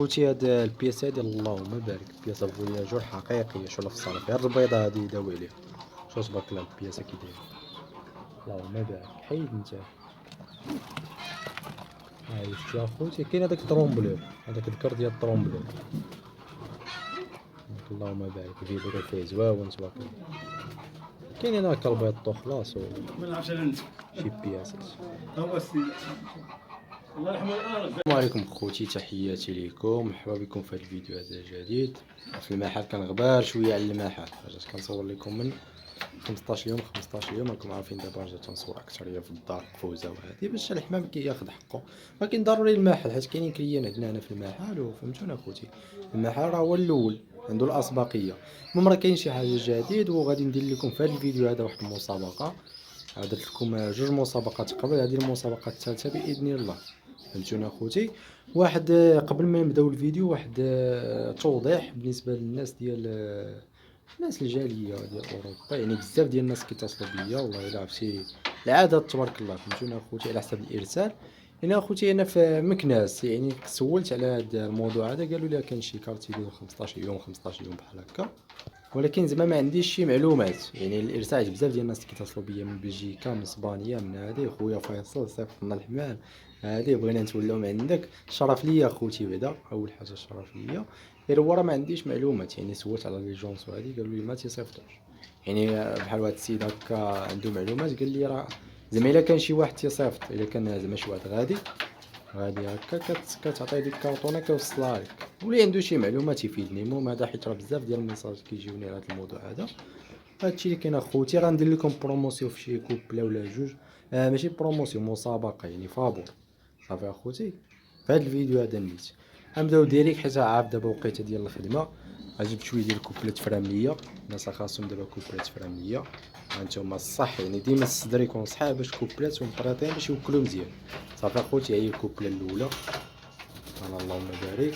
خوتي هاد البياسة هادي اللهم بارك بياسة فواياجور حقيقية. شوف الفصالة غير البيضة هادي يداوي عليها. شوف تبارك الله البياسة كي دايرة اللهم بارك. حيد نتا هاهي شفتي اخوتي. كاين هداك الطرومبلور هداك الكر ديال الطرومبلور اللهم بارك. الفيبرو فيه زواون تبارك الله. كاينين هاكا البيض خلاص و ما نعرفش انا انت شي بياسات. هو السيد الله يرحمه الارض. السلام عليكم خوتي، تحياتي ليكم، مرحبا بكم في هذا الفيديو هذا الجديد. في المحل كنغبار شويه على المحل، رجعت كنصور لكم من 15 يوم. 15 يوم راكم عارفين. دابا رجعت تنصور اكثر هي في الدار قفوزه وهذه باش الحمام كياخذ حقه. ولكن ضروري المحل حيت كاينين كليان عندنا هنا في المحل وفهمتونا خوتي. المحل راه هو الاول عنده الاسبقيه. المهم راه كاين شي حاجه جديد وغادي ندير لكم في هذا الفيديو هذا واحد المسابقه. درت لكم جوج مسابقات قبل، هذه المسابقه الثالثه باذن الله. فهمتونا اخوتي. واحد قبل ما نبداو الفيديو واحد توضيح بالنسبه للناس ديال الناس الجاليه ديال اوروبا. يعني بزاف ديال الناس كيتصلوا بيا والله الا عرفتي العاده تبارك الله. فهمتونا اخوتي على حسب الارسال. هنا اخوتي انا في مكناس يعني سولت على هذا الموضوع هذا، قالوا لي كاين شي كارت يدير 15 يوم 15 يوم بحال هكا. ولكن زعما ما عنديش شي معلومات. يعني الارسال بزاف ديال الناس كيتصلوا بيا من بلجيكا من اسبانيا من هذه. خويا فيصل صيفطنا الحمال هذه بغينا نتولوا من عندك. شرف ليا خوتي بعدا اول حاجه شرف ليا. غير هو راه ما عنديش معلومات. يعني سولت على لي جونس وهذه قالوا لي ما تيصيفطوش. يعني بحال واحد السيد هكا عنده معلومات قال لي راه زعما الا كان شي واحد تيصيفط، الا كان زعما شي واحد غادي هكا كتعطيه ديك الكارطونه كيوصلها لك. واللي عنده شي معلومات يفيدني. المهم هذا حيت راه بزاف ديال الميساج كيجيوني على هذا الموضوع هذا. هادشي اللي كاين اخوتي. غندير لكم بروموسيون في شي كوبله ولا جوج. ماشي بروموسيون، مسابقه يعني فابور. صافي اخوتي. في هذا الفيديو هذا نيت غنبداو ديريكت حيت عارف دابا وقيته ديال الخدمه. جبت شويه ديال الكوبلات فرامليه. الناس خاصهم دابا كوبلات فرامليه. هانتوما الصح يعني ديما الصدر يكون صحيح باش كوبلات ومطريطين باش يوكلوا مزيان. صافي اخوتي هي الكوبله الاولى. انا اللهم بارك.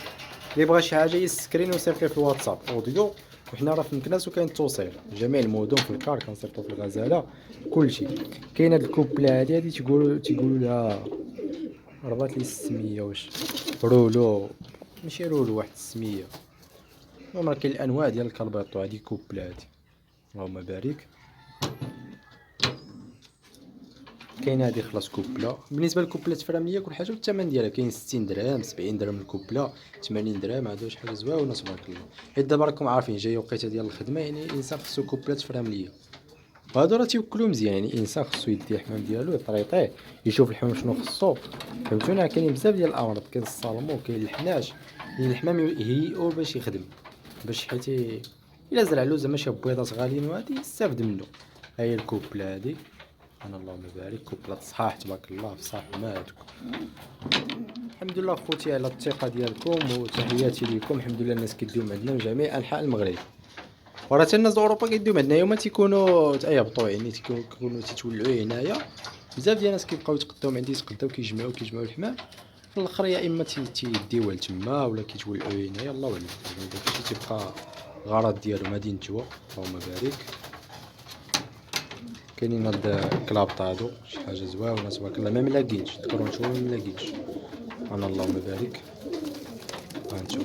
اللي بغى شي حاجه يسكرين ويصيفط لي في الواتساب اوديو. وحنا راه في مكناس وكاين التوصيل جميع المدن في الكار كنصيفطو في الغزاله كلشي. كاين هاد الكوبله هادي تيقولوا لها ربط لي السميه واش رولو. ماشي رولو واحد السميه. المهم راه كاين الانواع ديال الكربيطو. هادي كوبله هادي اللهم بارك. كاين هادي خلاص كوبله. بالنسبه للكوبلات فرامليه كل حاجه والثمن ديالها كاين 60 درهم 70 درهم الكوبله 80 درهم. هادو شي حاجه زوينه تبارك الله. حيت دابا راكم عارفين جايه وقيته ديال الخدمه يعني الانسان خصو كوبلات فرامليه. وهادو راه تيوكلوا مزيان. يعني الانسان خصو يدي الحمام ديالو يطريطيه يشوف الحمام شنو خصو. فهمتونا. كاينين بزاف ديال الامراض. كاين الصالمو كاين الحناش. يعني الحمام يهيئو باش يخدم باش حيت الا زرع له زعما شي بيضات غاليين وهادي يستافد منه. هاهي الكوبله هادي. انا اللهم بارك. كوبلات صحاح تبارك الله في صح مالك. الحمد لله خوتي على الثقه ديالكم وتحياتي لكم. الحمد لله الناس كيديو عندنا من جميع انحاء المغرب. وراه حتى الناس د اوروبا كيديو عندنا يوم تيكونوا تيهبطوا يعني تيكونوا تيتولعوا هنايا. بزاف ديال الناس كيبقاو يتقداو عندي يتقداو كيجمعوا الحمام. في الاخر يا اما تيديوه لتما ولا كيتولعوا هنايا الله اعلم. داكشي تيبقى غرض ديالو مدينه جوا. اللهم بارك. كاينين هاد الكلابط هادو شي حاجه زوينه تبارك الله. ما ملاقينش تقدروا نشوفوا ما ملاقينش. انا اللهم بارك. هانتوما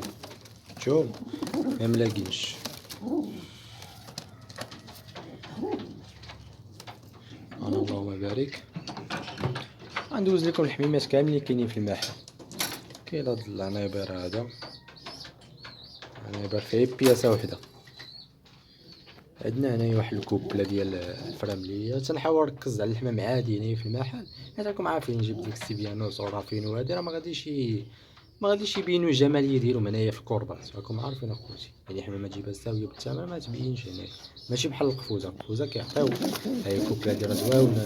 شوف ما ملاقينش. انا اللهم بارك. غندوز لكم الحميمات كاملين اللي كاينين في المحل. كاين هاد العنابر هذا. عنابر فيه بياسه وحده. عندنا هنايا واحد الكوبله ديال الفرامليه. تنحاول نركز على الحمام عادي يعني في المحل حيت راكم عارفين نجيب ديك السيبيانوس ورافينو هادي راه ما غاديش يبينوا الجماليه ديالهم هنايا في الكوربات. راكم عارفين اخوتي. يعني حنا ما تجيبها ساويه بالثمن ما تبينش هنايا. ماشي بحال القفوزه كيعطيو. هاي الكوبله ديال زواونه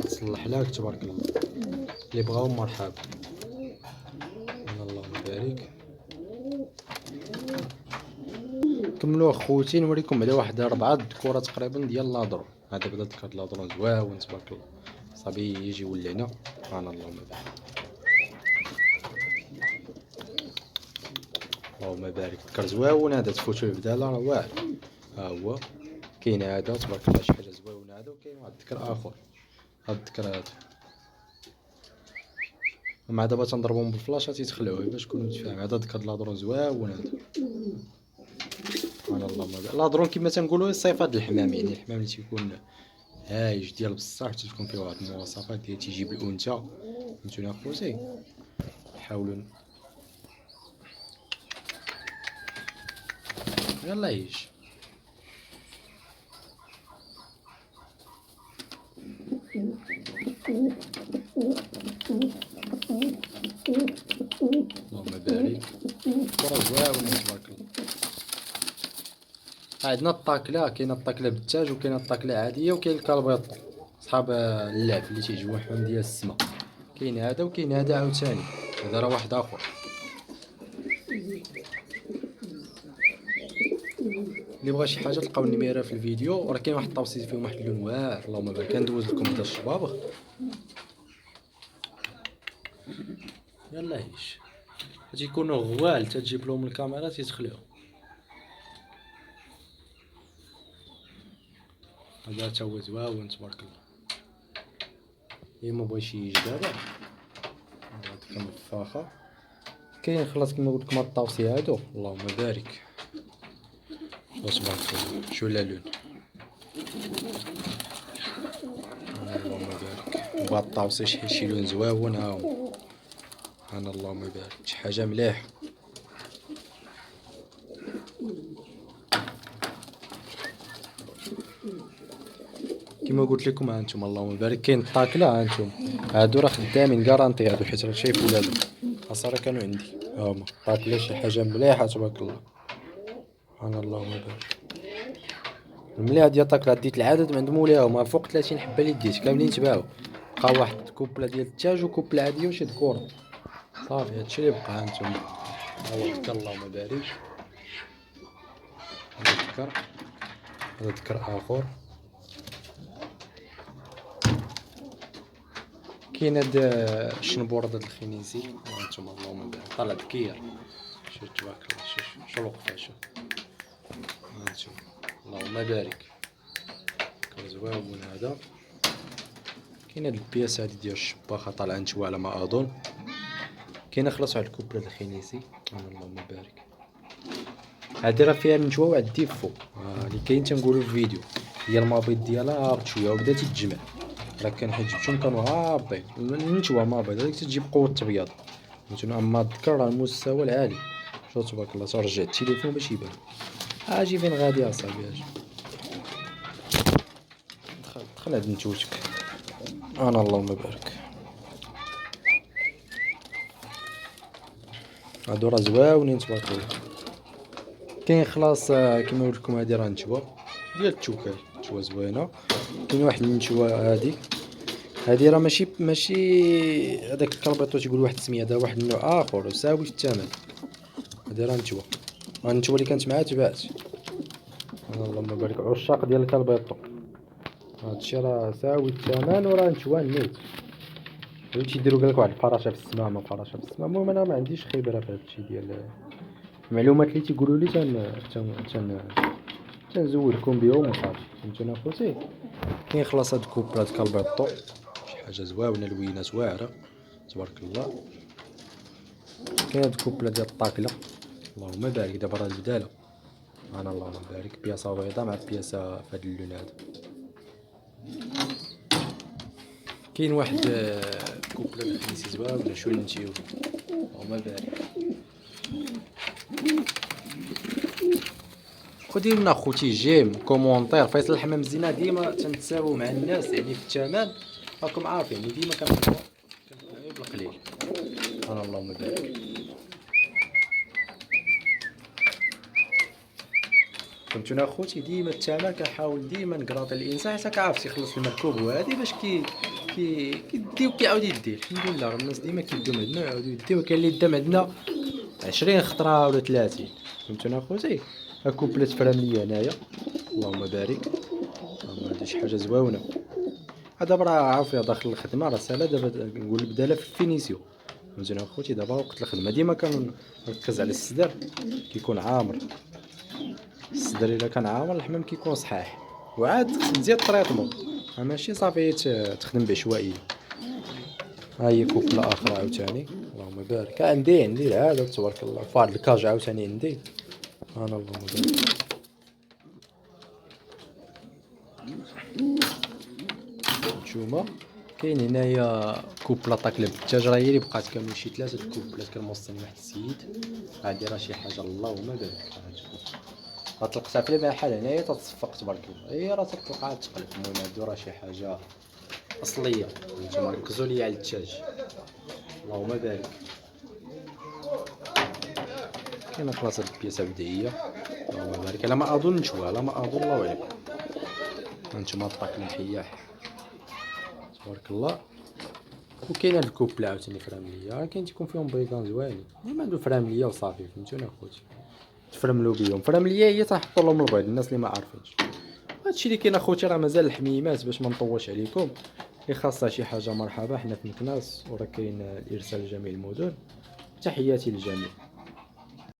تصلح لك تبارك الله. اللي بغاو مرحبا. اللهم بارك. كملوا اخوتي. نوريكم على واحد 4 دكورات تقريبا ديال لاضرو. هذا بدا دكر لاضرو زواون تبارك الله. صافي يجي يولعنا. سبحان اللهم بارك. اللهم بارك. دكر زواون هذا تفوتو البداله راه واعر. ها هو كاين هذا تبارك الله شي حاجه زواونه هذا. وكاين واحد الدكر اخر. هاد الدكر هذا مع دابا تنضربهم بالفلاشات يتخلعوا باش تكونوا متفاهم. هذا ديك هاد لادرون زواون هذا. سبحان الله. ما لادرون كما تنقولوا صفات الحمام، يعني الحمام اللي تيكون هايج ديال بصح تكون فيه واحد المواصفات ديال تيجيب الانثى. فهمتوني اخوتي؟ حاولوا يلا عيش. اللهم بارك. كرة زواونه تبارك الله. عندنا الطاكله، كاينه الطاكله بالتاج وكاينه الطاكله عاديه وكاين الكالبيطو صحاب اللعب اللي تيجيوهم ديال السما. كاين هذا وكاين هذا عاوتاني، هذا راه واحد اخر. اللي بغى شي حاجه تلقاو النميره في الفيديو، راه كاين واحد الطوسيط فيهم واحد اللون واعر. اللهم بارك. كندوز لكم حتى الشباب. يلا عيش. تيكونوا غوال تجيب لهم الكاميرا تيتخلعوا. هذا تا هو زواون تبارك الله. اللي ما بغيش يجي دابا هاد كم الفاخه كاين خلاص كما قلت لكم. هاد الطاوسي هادو اللهم بارك تبارك الله. شو لا لون. اللهم بارك. وهاد الطاوسي شي لون زواون ها هو. انا اللهم بارك شي حاجه مليحه. كما قلت لكم ها انتم اللهم بارك. كاين الطاكله ها انتم هادو راه خدامين كارانتي هادو، حيت راه شايف ولادو اصلا كانوا عندي ها هما. الطاكله شي حاجه مليحه تبارك الله. سبحان اللهم بارك. المليح ديال الطاكله ديت العدد من عند مولاهم فوق 30 حبه اللي ديت كاملين تباعوا. بقى واحد كوبله ديال الدجاج وكوبله عاديه وشي دكوره صافي. هادشي اللي بقى. ها انتم الله ذكر اللهم بارك. هذا ذكر اخر. كاين هاد الشنبور هذا الخنيزي هانتوما اللهم بارك. طلع ذكير. شوف تبارك الله. شوف الوقفه. شوف هانتوما اللهم بارك. كرزواون هذا. كاين هاد البياس هادي ديال الشباخه طالعه نتوى على ما اظن. كاين خلاص واحد الكوبله الخنيزي اللهم بارك. هادي راه فيها النجوى وعاد الديفو اللي كاين تنقولوا في الفيديو. هي المابيض ديالها هابط شويه وبدا تتجمع. راه كان حيت جبتهم كانوا هابطين النجوى مابيض هذيك تجيب قوه التبياض. فهمتوني؟ اما الذكر راه المستوى العالي. شوف تبارك الله. ترجع التليفون باش يبان. اجي فين غادي اصاحبي. اجي دخل عند نتوتك. انا اللهم بارك. هادو راه زواونين تبارك الله. كاين خلاص كيما قلت لكم هادي راه نتوى ديال التوكال. نتوى زوينه. كاين واحد النتوى هادي راه ماشي هذاك الكربيطو تيقول واحد السميه. هذا واحد النوع اخر وساوي في الثمن. هادي راه نتوى. النتوى اللي كانت معاه تباعت. اللهم بارك. عشاق ديال الكربيطو هادشي راه ساوي الثمن وراه نتوى نيت. تيديروا قالك واحد الفراشه في السماء ما فراشه في السماء. المهم انا ما عنديش خبره في هادشي ديال المعلومات اللي تيقولوا لي تنزولكم بهم وصافي. فهمتوني اخوتي؟ كاين خلاص هاد كوبلات كالبيطو شي حاجه زواونه لوينات واعره تبارك الله. كاين هاد الكوبله ديال الطاكله اللهم بارك. دابا راه البداله. انا اللهم بارك. بياسه بيضاء مع بياسه فهاد اللون هذا. كاين واحد كوبله الخميسي زواونه شويه نتيو اللهم بارك. خدي لنا اخوتي جيم كومونتير. فيصل الحمام الزينه ديما تنتساووا مع الناس يعني في الثمن راكم عارفين. ديما كنبقاو بالقليل. انا اللهم بارك. فهمتوني اخوتي؟ ديما الثمن كنحاول ديما نقراطي الانسان حتى كعرف يخلص المركوب وهادي باش كيديو كيعاود يدي. الحمد لله الناس ديما كيديو من عندنا يعاودوا يديو. كاين اللي دا من عندنا 20 خطره ولا 30. فهمتوني اخوتي؟ ها كوبلات فرامليه هنايا اللهم بارك. هادي شي حاجه زواونه. دابا راه عارف داخل الخدمه راه سالا. دابا نقول بداله في الفينيسيو. فهمتوني اخوتي؟ دابا وقت الخدمه ديما كنركز على الصدر كيكون عامر. الصدر الا كان عامر الحمام كيكون صحاح. وعاد تزيد طريطمون ماشي صافي تخدم بعشوائيه. ها هي كوبله اخرى عاوتاني، اللهم بارك. عندي هذا تبارك الله، فهاد الكاج عاوتاني عندي انا، اللهم بارك. نتوما كاين هنايا كوبله طاكله بالدجاج، راه هي اللي بقات، كاملين شي 3 كوبلات كنوصلني واحد السيد. هادي راه شي حاجه اللهم بارك. غتلقى في المحل هنايا تتصفق تبارك الله، هي راه تتلقى تقلب. المهم هادو راه شي حاجه اصليه، نتوما ركزوا ليا على الدجاج، اللهم بارك. كاينه 3 بياس بدائيه، اللهم بارك. على ما اظن نشوى، على ما اظن، الله اعلم. هانتوما الطاك المحياح تبارك الله. وكاينه الكوبله عاوتاني فرامليه، راه كاين تيكون فيهم بيضان زوينين، المهم هادو فرامليه وصافي، فهمتوني اخوتي. تفرملوا بيهم، فرامليه هي تنحطوا لهم البيض، الناس اللي ما عارفينش. هادشي اللي كاين اخوتي، راه مازال الحميمات باش ما نطولش عليكم. اللي خاصها شي حاجه مرحبا، حنا في مكناس وراه كاين الارسال لجميع المدن. تحياتي للجميع.